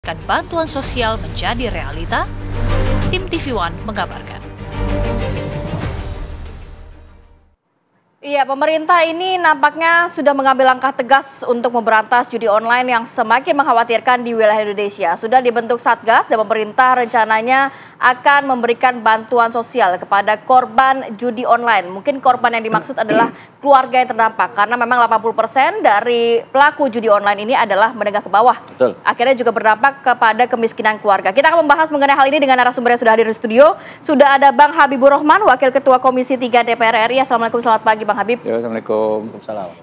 menjadikan bantuan sosial menjadi realita? Tim TV One mengabarkan. Iya, pemerintah ini nampaknya sudah mengambil langkah tegas untuk memberantas judi online yang semakin mengkhawatirkan di wilayah Indonesia. Sudah dibentuk Satgas dan pemerintah rencananya akan memberikan bantuan sosial kepada korban judi online. Mungkin korban yang dimaksud adalah keluarga yang terdampak karena memang 80% dari pelaku judi online ini adalah menengah ke bawah. Betul. Akhirnya juga berdampak kepada kemiskinan keluarga. Kita akan membahas mengenai hal ini dengan narasumber yang sudah hadir di studio. Sudah ada Bang Habibur Rahman, Wakil Ketua Komisi 3 DPR RI. Assalamualaikum, selamat pagi Bang Habib. Ya, Assalamualaikum.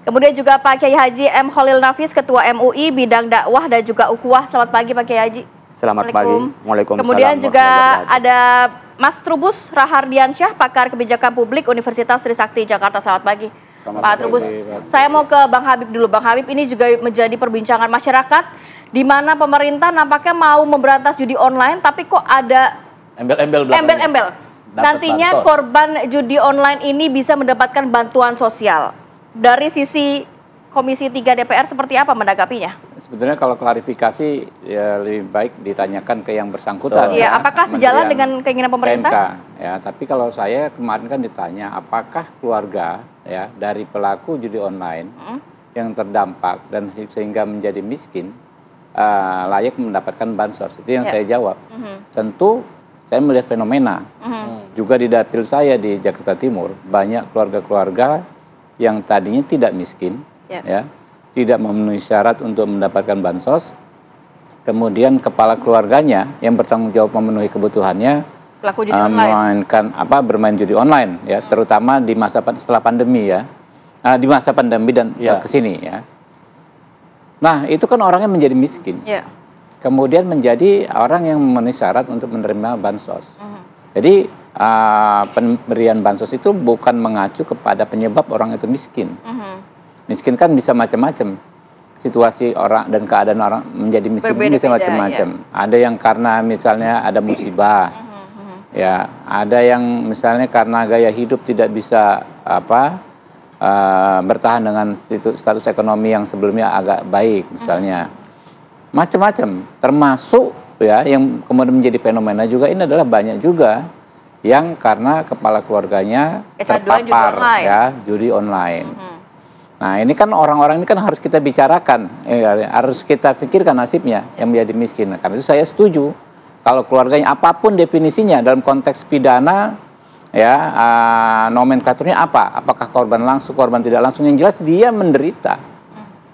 Kemudian juga Pak Kiai Haji M. Khalil Nafis, Ketua MUI bidang dakwah dan juga ukhuwah. Selamat pagi Pak Kiai Haji. Selamat pagi. Waalaikumsalam. Kemudian juga ada Mas Trubus Rahardiansyah, pakar kebijakan publik Universitas Trisakti Jakarta. Selamat pagi. Pak Trubus, saya mau ke Bang Habib dulu. Bang Habib, ini juga menjadi perbincangan masyarakat di mana pemerintah nampaknya mau memberantas judi online, tapi kok ada embel-embel. Nantinya korban judi online ini bisa mendapatkan bantuan sosial. Dari sisi Komisi 3 DPR seperti apa menanggapinya? Sebetulnya kalau klarifikasi ya lebih baik ditanyakan ke yang bersangkutan. Iya, apakah sejalan dengan keinginan pemerintah? PMK, ya, tapi kalau saya kemarin kan ditanya apakah keluarga ya dari pelaku judi online yang terdampak dan sehingga menjadi miskin layak mendapatkan bansos. Itu yang saya jawab. Tentu saya melihat fenomena. Juga di dapil saya di Jakarta Timur banyak keluarga-keluarga yang tadinya tidak miskin, ya, tidak memenuhi syarat untuk mendapatkan bansos. Kemudian kepala keluarganya yang bertanggung jawab memenuhi kebutuhannya bermain judi online, ya, terutama di masa setelah pandemi, ya, di masa pandemi dan kesini, ya. Nah, itu kan orangnya menjadi miskin. Kemudian menjadi orang yang memenuhi syarat untuk menerima bansos. Jadi pemberian bansos itu bukan mengacu kepada penyebab orang itu miskin. Miskin kan bisa macam-macam. Situasi orang dan keadaan orang menjadi miskin bisa macam-macam. Ada yang karena misalnya ada musibah. Ya, ada yang misalnya karena gaya hidup tidak bisa bertahan dengan status ekonomi yang sebelumnya agak baik misalnya. Macam-macam, termasuk ya yang kemudian menjadi fenomena juga ini adalah banyak juga yang karena kepala keluarganya terpapar ya judi online. Nah, ini kan orang-orang ini kan harus kita bicarakan, harus kita pikirkan nasibnya yang menjadi miskin. Nah, karena itu saya setuju kalau keluarganya apapun definisinya dalam konteks pidana, ya nomenklaturnya apa? Apakah korban langsung, korban tidak langsung? Yang jelas dia menderita,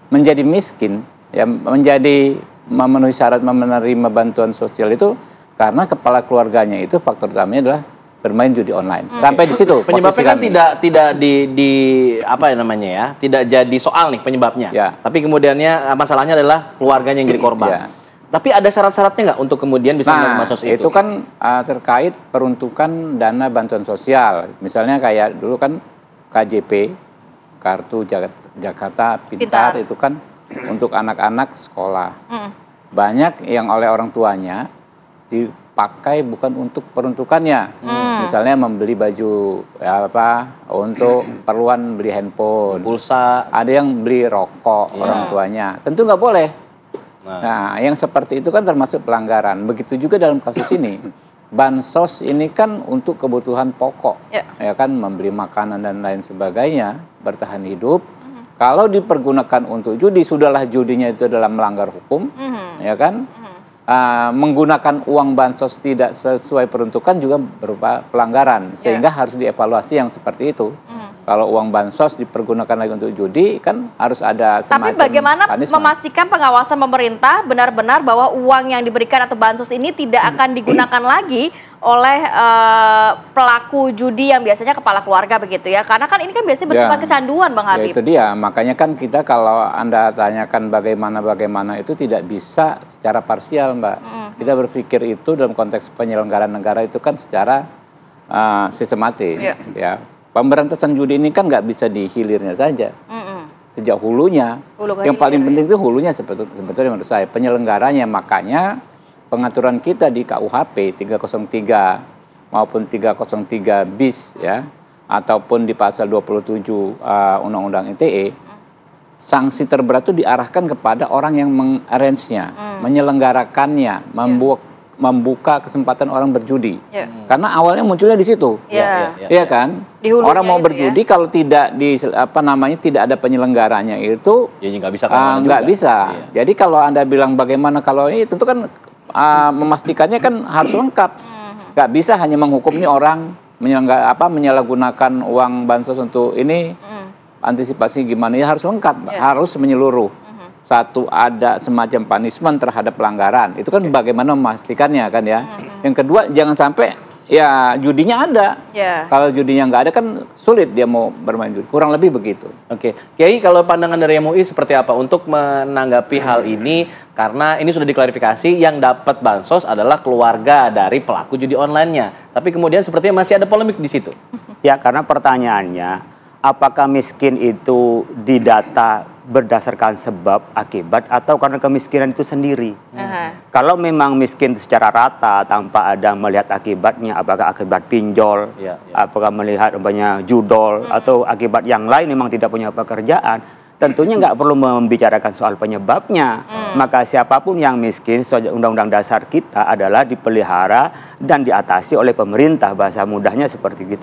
menjadi miskin, ya menjadi memenuhi syarat menerima bantuan sosial itu karena kepala keluarganya itu faktor utamanya adalah bermain judi online. Sampai di situ penyebabnya kan tidak di apa ya namanya ya, tidak jadi soal nih penyebabnya. Tapi kemudiannya masalahnya adalah keluarganya yang jadi korban. Tapi ada syarat-syaratnya nggak untuk kemudian bisa menerima sosial itu? Itu kan terkait peruntukan dana bantuan sosial. Misalnya kayak dulu kan KJP, Kartu Jakarta Pintar itu kan untuk anak-anak sekolah. Banyak yang oleh orang tuanya dipakai bukan untuk peruntukannya. Misalnya membeli baju untuk keperluan beli handphone, pulsa, ada yang beli rokok orang tuanya. Tentu nggak boleh. Nah, yang seperti itu kan termasuk pelanggaran. Begitu juga dalam kasus ini. Bansos ini kan untuk kebutuhan pokok. Ya kan, membeli makanan dan lain sebagainya, bertahan hidup. Kalau dipergunakan untuk judi, sudahlah judinya itu adalah melanggar hukum, ya kan? Menggunakan uang bansos tidak sesuai peruntukan juga berupa pelanggaran, sehingga harus dievaluasi yang seperti itu. Kalau uang bansos dipergunakan lagi untuk judi, kan harus ada semacam. Tapi bagaimana memastikan pengawasan pemerintah benar-benar bahwa uang yang diberikan atau bansos ini tidak akan digunakan lagi oleh pelaku judi yang biasanya kepala keluarga begitu ya? Karena kan ini kan biasanya bersifat kecanduan, Bang Habib. Ya, itu dia, makanya kan kita kalau Anda tanyakan bagaimana itu tidak bisa secara parsial, Mbak. Kita berpikir itu dalam konteks penyelenggaraan negara itu kan secara sistematis, ya. Pemberantasan judi ini kan nggak bisa di hilirnya saja, sejak hulunya. Yang paling penting itu hulunya sebetulnya menurut saya, penyelenggaranya. Makanya pengaturan kita di KUHP 303 maupun 303 bis ya, ataupun di pasal 27 Undang-Undang ITE, sanksi terberat itu diarahkan kepada orang yang mengarrange-nya, menyelenggarakannya, membuka kesempatan orang berjudi. Karena awalnya munculnya di situ. Iya kan? Orang mau berjudi kalau tidak tidak ada penyelenggaranya itu nggak bisa. Jadi kalau Anda bilang bagaimana kalau ini, tentu kan memastikannya kan harus lengkap. Nggak bisa hanya menghukum ini orang menyalahgunakan uang bansos untuk ini, antisipasi gimana, ya harus lengkap, harus menyeluruh. Satu, ada semacam punishment terhadap pelanggaran, itu kan bagaimana memastikannya kan ya. Yang kedua, jangan sampai ya judinya ada. Kalau judinya nggak ada kan sulit dia mau bermain judi, kurang lebih begitu. Oke, Kiai, kalau pandangan dari MUI seperti apa untuk menanggapi hal ini? Karena ini sudah diklarifikasi, yang dapat bansos adalah keluarga dari pelaku judi online-nya. Tapi kemudian sepertinya masih ada polemik di situ. Ya, karena pertanyaannya, apakah miskin itu didata berdasarkan sebab akibat atau karena kemiskinan itu sendiri? Kalau memang miskin secara rata tanpa ada melihat akibatnya, apakah akibat pinjol, apakah melihat judol, atau akibat yang lain memang tidak punya pekerjaan, tentunya nggak perlu membicarakan soal penyebabnya. Maka siapapun yang miskin, Undang-Undang Dasar kita adalah dipelihara dan diatasi oleh pemerintah, bahasa mudahnya seperti gitu.